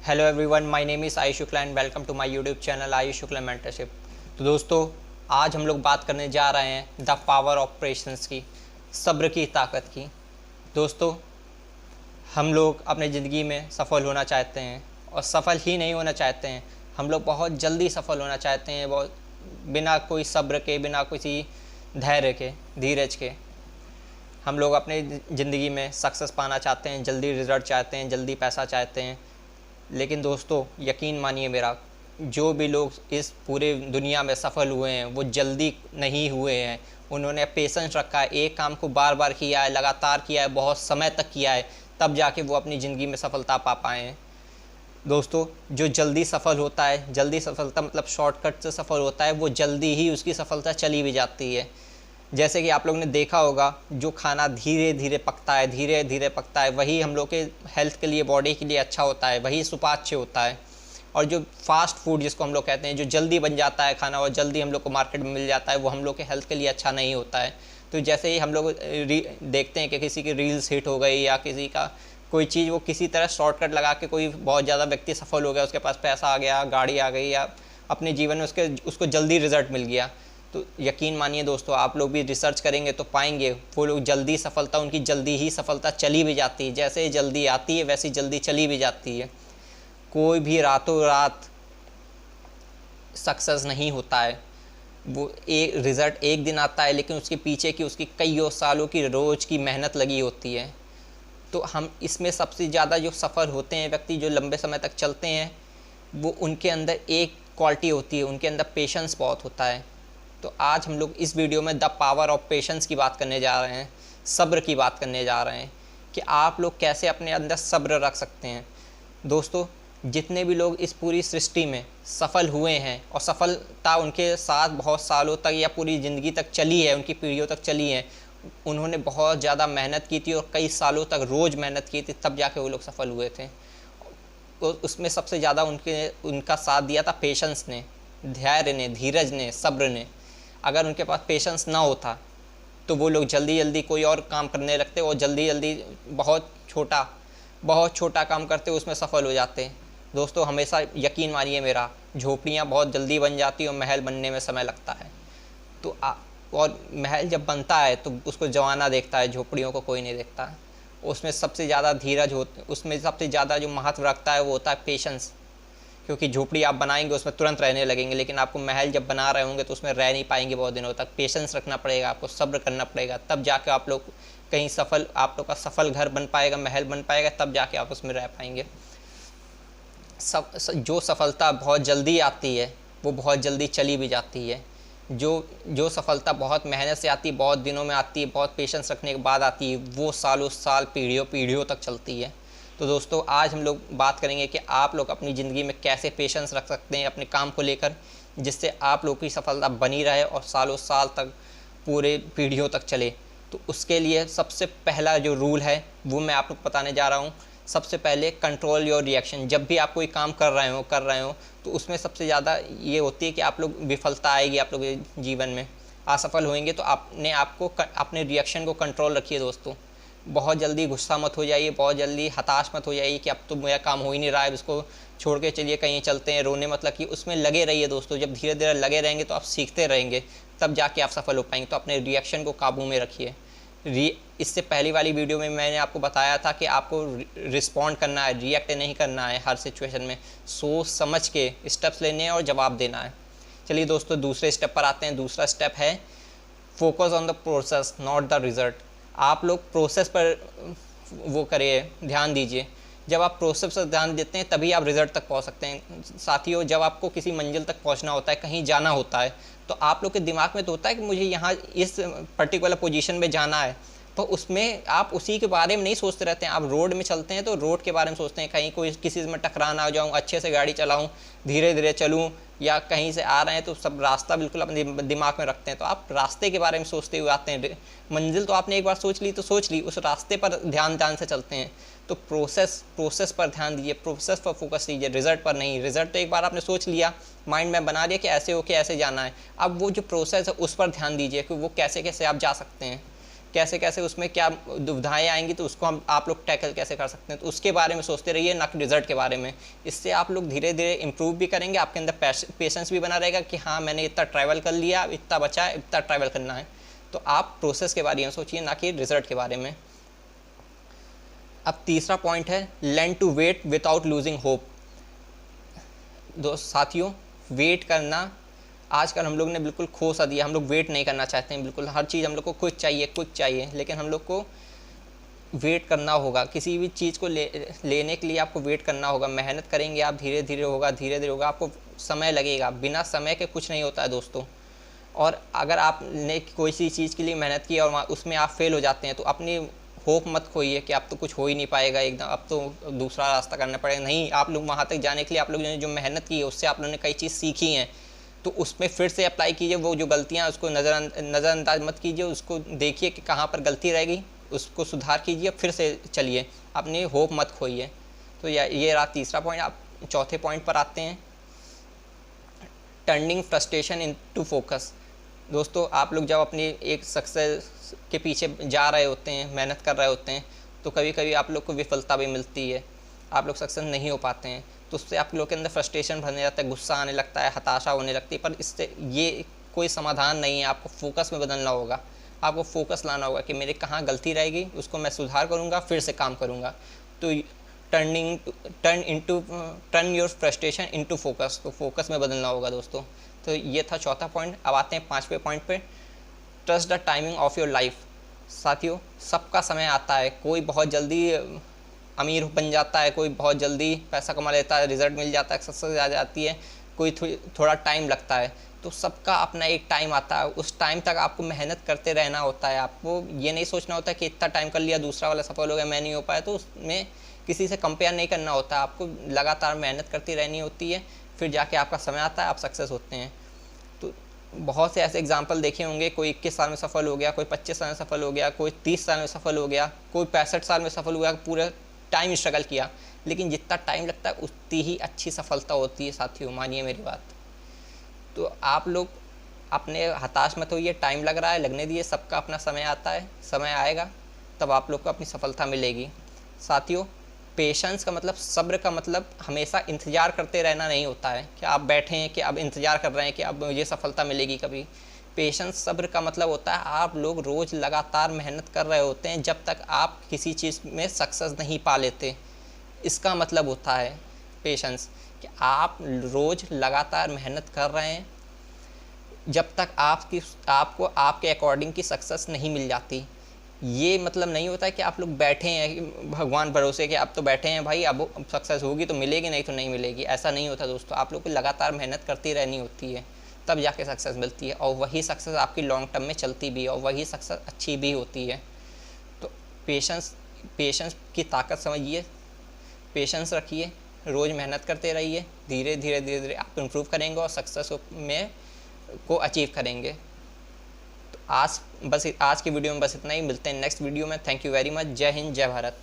Hello everyone, my name is Ayush Shukla and welcome to my YouTube channel Ayush Shukla mentorship. तो दोस्तों, आज हम लोग बात करने जा रहे हैं द पावर ऑफ पेशेंस की, सब्र की ताकत की। दोस्तों, हम लोग अपने ज़िंदगी में सफल होना चाहते हैं और सफल ही नहीं होना चाहते हैं, हम लोग बहुत जल्दी सफल होना चाहते हैं, बहुत बिना कोई सब्र के, बिना किसी धैर्य के, धीरज के। हम लोग अपने ज़िंदगी में सक्सेस पाना चाहते हैं, जल्दी रिज़ल्ट चाहते हैं, जल्दी पैसा चाहते हैं। लेकिन दोस्तों, यकीन मानिए मेरा, जो भी लोग इस पूरे दुनिया में सफल हुए हैं वो जल्दी नहीं हुए हैं। उन्होंने पेशेंस रखा है, एक काम को बार बार किया है, लगातार किया है, बहुत समय तक किया है, तब जाके वो अपनी ज़िंदगी में सफलता पा पाए हैं। दोस्तों, जो जल्दी सफल होता है, जल्दी सफलता मतलब शॉर्टकट से सफल होता है, वो जल्दी ही उसकी सफलता चली भी जाती है। जैसे कि आप लोगों ने देखा होगा, जो खाना धीरे धीरे पकता है, धीरे धीरे पकता है, वही हम लोग के हेल्थ के लिए, बॉडी के लिए अच्छा होता है, वही सुपाच्य होता है। और जो फास्ट फूड जिसको हम लोग कहते हैं, जो जल्दी बन जाता है खाना और जल्दी हम लोग को मार्केट में मिल जाता है, वो हम लोग के हेल्थ के लिए अच्छा नहीं होता है। तो जैसे ही हम लोग देखते हैं कि किसी की रील्स हिट हो गई या किसी का कोई चीज़, वो किसी तरह शॉर्टकट लगा के कोई बहुत ज़्यादा व्यक्ति सफल हो गया, उसके पास पैसा आ गया, गाड़ी आ गई, या अपने जीवन में उसको जल्दी रिजल्ट मिल गया। तो यकीन मानिए दोस्तों, आप लोग भी रिसर्च करेंगे तो पाएंगे वो लोग जल्दी सफलता, उनकी जल्दी ही सफलता चली भी जाती है। जैसे जल्दी आती है वैसी जल्दी चली भी जाती है। कोई भी रातों रात सक्सेस नहीं होता है। वो एक रिज़ल्ट एक दिन आता है, लेकिन उसके पीछे की उसकी कईयों सालों की रोज़ की मेहनत लगी होती है। तो हम इसमें सबसे ज़्यादा जो सफल होते हैं व्यक्ति, जो लंबे समय तक चलते हैं, वो उनके अंदर एक क्वालिटी होती है, उनके अंदर पेशेंस बहुत होता है। तो आज हम लोग इस वीडियो में द पावर ऑफ पेशेंस की बात करने जा रहे हैं, सब्र की बात करने जा रहे हैं कि आप लोग कैसे अपने अंदर सब्र रख सकते हैं। दोस्तों, जितने भी लोग इस पूरी सृष्टि में सफल हुए हैं और सफलता उनके साथ बहुत सालों तक या पूरी ज़िंदगी तक चली है, उनकी पीढ़ियों तक चली है, उन्होंने बहुत ज़्यादा मेहनत की थी और कई सालों तक रोज़ मेहनत की थी, तब जाके वो लोग सफल हुए थे। तो उसमें सबसे ज़्यादा उनका साथ दिया था पेशेंस ने, धैर्य ने, धीरज ने, सब्र ने। अगर उनके पास पेशेंस ना होता तो वो लोग जल्दी जल्दी कोई और काम करने लगते और जल्दी जल्दी बहुत छोटा काम करते, उसमें सफल हो जाते। दोस्तों, हमेशा यकीन मानिए मेरा, झोपड़ियाँ बहुत जल्दी बन जाती और महल बनने में समय लगता है। तो और महल जब बनता है तो उसको जमाना देखता है, झोपड़ियों को कोई नहीं देखता। उसमें सबसे ज़्यादा धीरज उसमें सबसे ज़्यादा जो महत्व रखता है वो होता है पेशेंस। क्योंकि झोपड़ी आप बनाएंगे उसमें तुरंत रहने लगेंगे, लेकिन आपको महल जब बना रहे होंगे तो उसमें रह नहीं पाएंगे बहुत दिनों तक। पेशेंस रखना पड़ेगा, आपको सब्र करना पड़ेगा, तब जाके आप लोग कहीं आप लोग का सफल घर बन पाएगा, महल बन पाएगा, तब जाके आप उसमें रह पाएंगे। जो सफलता बहुत जल्दी आती है वो बहुत जल्दी चली भी जाती है। जो सफलता बहुत मेहनत से आती है, बहुत दिनों में आती है, बहुत पेशेंस रखने के बाद आती है, वो सालों साल, पीढ़ियों तक चलती है। तो दोस्तों, आज हम लोग बात करेंगे कि आप लोग अपनी ज़िंदगी में कैसे पेशेंस रख सकते हैं अपने काम को लेकर, जिससे आप लोग की सफलता बनी रहे और सालों साल तक, पूरे पीढ़ियों तक चले। तो उसके लिए सबसे पहला जो रूल है वो मैं आप लोग बताने जा रहा हूँ। सबसे पहले, कंट्रोल योर रिएक्शन। जब भी आप कोई काम कर रहे हो तो उसमें सबसे ज़्यादा ये होती है कि आप लोग विफलता आएगी, आप लोग जीवन में असफल होंगे, तो आपने अपने रिएक्शन को कंट्रोल रखिए। दोस्तों, बहुत जल्दी गुस्सा मत हो जाइए, बहुत जल्दी हताश मत हो जाइए कि अब तो मेरा काम हो ही नहीं रहा है, इसको छोड़ के चलिए कहीं चलते हैं, रोने मत लगिए, उसमें लगे रहिए। दोस्तों, जब धीरे धीरे लगे रहेंगे तो आप सीखते रहेंगे, तब जाके आप सफल हो पाएंगे। तो अपने रिएक्शन को काबू में रखिए। इससे पहली वाली वीडियो में मैंने आपको बताया था कि आपको रिस्पॉन्ड करना है, रिएक्ट नहीं करना है। हर सिचुएशन में सोच समझ के स्टेप्स लेने हैं और जवाब देना है। चलिए दोस्तों, दूसरे स्टेप पर आते हैं। दूसरा स्टेप है focus on the process not the result. आप लोग प्रोसेस पर वो करिए, ध्यान दीजिए। जब आप प्रोसेस पर ध्यान देते हैं तभी आप रिज़ल्ट तक पहुंच सकते हैं। साथियों, जब आपको किसी मंजिल तक पहुंचना होता है, कहीं जाना होता है, तो आप लोग के दिमाग में तो होता है कि मुझे यहाँ इस पर्टिकुलर पोजीशन में जाना है, तो उसमें आप उसी के बारे में नहीं सोचते रहते हैं। आप रोड में चलते हैं तो रोड के बारे में सोचते हैं, कहीं कोई किसी में टकरा ना जाऊँ, अच्छे से गाड़ी चलाऊँ, धीरे धीरे चलूँ, या कहीं से आ रहे हैं तो सब रास्ता बिल्कुल अपने दिमाग में रखते हैं। तो आप रास्ते के बारे में सोचते हुए आते हैं। मंजिल तो आपने एक बार सोच ली तो सोच ली, उस रास्ते पर ध्यान से चलते हैं। तो प्रोसेस पर ध्यान दीजिए, प्रोसेस पर फोकस कीजिए, रिजल्ट पर नहीं। रिजल्ट तो एक बार आपने सोच लिया, माइंड में बना लिया कि ऐसे हो के ऐसे जाना है। अब वो जो प्रोसेस है उस पर ध्यान दीजिए कि वो कैसे कैसे आप जा सकते हैं। कैसे कैसे उसमें क्या दुविधाएं आएंगी, तो उसको हम आप लोग टैकल कैसे कर सकते हैं, तो उसके बारे में सोचते रहिए, ना कि रिजल्ट के बारे में। इससे आप लोग धीरे धीरे इंप्रूव भी करेंगे, आपके अंदर पेशेंस भी बना रहेगा कि हाँ मैंने इतना ट्रैवल कर लिया, इतना बचा है, इतना ट्रैवल करना है। तो आप प्रोसेस के बारे में सोचिए, ना कि रिजल्ट के बारे में। अब तीसरा पॉइंट है learn to wait without losing hope. दोस्त साथियों, वेट करना आजकल हम लोग ने बिल्कुल खो सा दिया। हम लोग वेट नहीं करना चाहते हैं, बिल्कुल हर चीज़ हम लोग को क्विक चाहिए, लेकिन हम लोग को वेट करना होगा। किसी भी चीज़ को लेने के लिए आपको वेट करना होगा। मेहनत करेंगे आप, धीरे धीरे होगा, आपको समय लगेगा। बिना समय के कुछ नहीं होता है दोस्तों। और अगर आपने कोई सी चीज़ के लिए मेहनत की और उसमें आप फेल हो जाते हैं, तो अपनी होप मत खोइए कि अब तो कुछ हो ही नहीं पाएगा, एकदम अब तो दूसरा रास्ता करना पड़ेगा। नहीं, आप लोग वहाँ तक जाने के लिए आप लोगों ने जो मेहनत की है उससे आप लोगों ने कई चीज़ सीखी हैं, तो उसमें फिर से अप्लाई कीजिए। वो जो गलतियाँ उसको नज़रअंदाज मत कीजिए, उसको देखिए कि कहाँ पर गलती रहेगी, उसको सुधार कीजिए, फिर से चलिए, अपनी होप मत खोइए। तो ये रहा तीसरा पॉइंट। आप चौथे पॉइंट पर आते हैं, टर्निंग फ्रस्ट्रेशन इनटू फोकस। दोस्तों, आप लोग जब अपनी एक सक्सेस के पीछे जा रहे होते हैं, मेहनत कर रहे होते हैं, तो कभी कभी आप लोग को विफलता भी मिलती है, आप लोग सक्सेस नहीं हो पाते हैं, तो उससे आप लोग के अंदर फ्रस्ट्रेशन भरने जाता है, गुस्सा आने लगता है, हताशा होने लगती है। पर इससे ये कोई समाधान नहीं है। आपको फोकस में बदलना होगा, आपको फोकस लाना होगा कि मेरे कहाँ गलती रहेगी, उसको मैं सुधार करूँगा, फिर से काम करूँगा। तो turn your frustration into focus, तो फोकस में बदलना होगा दोस्तों। तो ये था चौथा पॉइंट। अब आते हैं पाँचवें पॉइंट पे, trust the timing of your life. साथियों, सबका समय आता है। कोई बहुत जल्दी अमीर बन जाता है, कोई बहुत जल्दी पैसा कमा लेता है, रिजल्ट मिल जाता है, सक्सेस आ जाती है, कोई थोड़ा टाइम लगता है। तो सबका अपना एक टाइम आता है, उस टाइम तक आपको मेहनत करते रहना होता है। आपको ये नहीं सोचना होता कि इतना टाइम कर लिया, दूसरा वाला सफल हो गया, मैं नहीं हो पाया, तो उसमें किसी से कंपेयर नहीं करना होता। आपको लगातार मेहनत करती रहनी होती है, फिर जाके आपका समय आता है, आप सक्सेस होते हैं। तो बहुत से ऐसे एग्जाम्पल देखे होंगे, कोई 21 साल में सफल हो गया, कोई 25 साल में सफल हो गया, कोई 30 साल में सफल हो गया, कोई 65 साल में सफल हो गया, पूरे टाइम स्ट्रगल किया। लेकिन जितना टाइम लगता है उतनी ही अच्छी सफलता होती है साथियों, मानिए मेरी बात। तो आप लोग अपने हताश मत होइए, टाइम लग रहा है, लगने दीजिए, सबका अपना समय आता है, समय आएगा तब आप लोग को अपनी सफलता मिलेगी। साथियों, पेशेंस का मतलब, सब्र का मतलब हमेशा इंतज़ार करते रहना नहीं होता है कि आप बैठे हैं कि अब इंतज़ार कर रहे हैं कि अब मुझे सफलता मिलेगी कभी। पेशेंस, सब्र का मतलब होता है आप लोग रोज़ लगातार मेहनत कर रहे होते हैं जब तक आप किसी चीज़ में सक्सेस नहीं पा लेते। इसका मतलब होता है पेशेंस, कि आप रोज़ लगातार मेहनत कर रहे हैं जब तक आपको आपके अकॉर्डिंग की सक्सेस नहीं मिल जाती। ये मतलब नहीं होता है कि आप लोग बैठे हैं भगवान भरोसे कि आप तो बैठे हैं भाई, अब सक्सेस होगी तो मिलेगी, नहीं तो नहीं मिलेगी। ऐसा नहीं होता दोस्तों, आप लोग को लगातार मेहनत करती रहनी होती है, तब जाके सक्सेस मिलती है, और वही सक्सेस आपकी लॉन्ग टर्म में चलती भी है, और वही सक्सेस अच्छी भी होती है। तो पेशेंस की ताकत समझिए, पेशेंस रखिए, रोज़ मेहनत करते रहिए, धीरे धीरे आप इम्प्रूव करेंगे और सक्सेस में को अचीव करेंगे। तो आज की वीडियो में बस इतना ही। मिलते हैं नेक्स्ट वीडियो में। Thank you very much. जय हिंद, जय भारत।